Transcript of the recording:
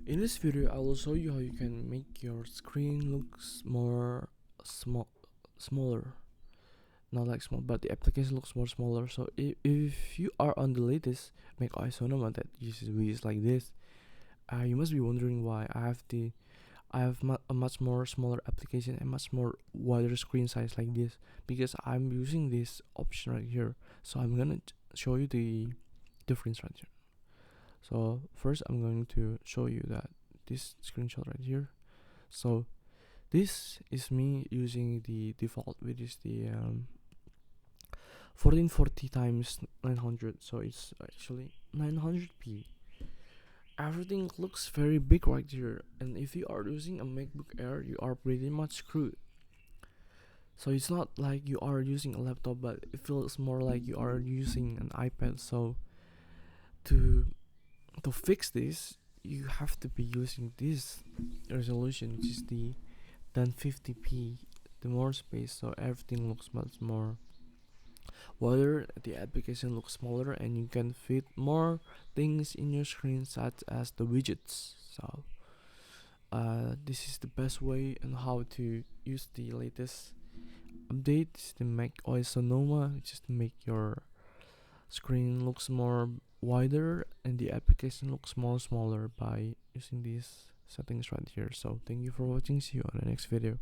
In this video, I will show you how you can make your screen looks more smaller. Not like small, but the application looks more smaller. So if you are on the latest Mac OS Sonoma that uses like this, you must be wondering why I have a much more smaller application and much more wider screen size like this, because I'm using this option right here. So I'm gonna show you the difference right here. So first I'm going to show you that this screenshot right here. So this is me using the default, which is the 1440 times 900. So it's actually 900p. Everything looks very big right here, and if you are using a MacBook Air, you are pretty much screwed. So it's not like you are using a laptop, but it feels more like you are using an iPad. So to fix this, you have to be using this resolution, which is the 1050p, the more space, so everything looks much more wider, the application looks smaller, and you can fit more things in your screen, such as the widgets. So this is the best way on how to use the latest update, the Mac OS Sonoma, just to make your screen looks more wider and the application looks more smaller by using these settings right here. So thank you for watching, see you on the next video.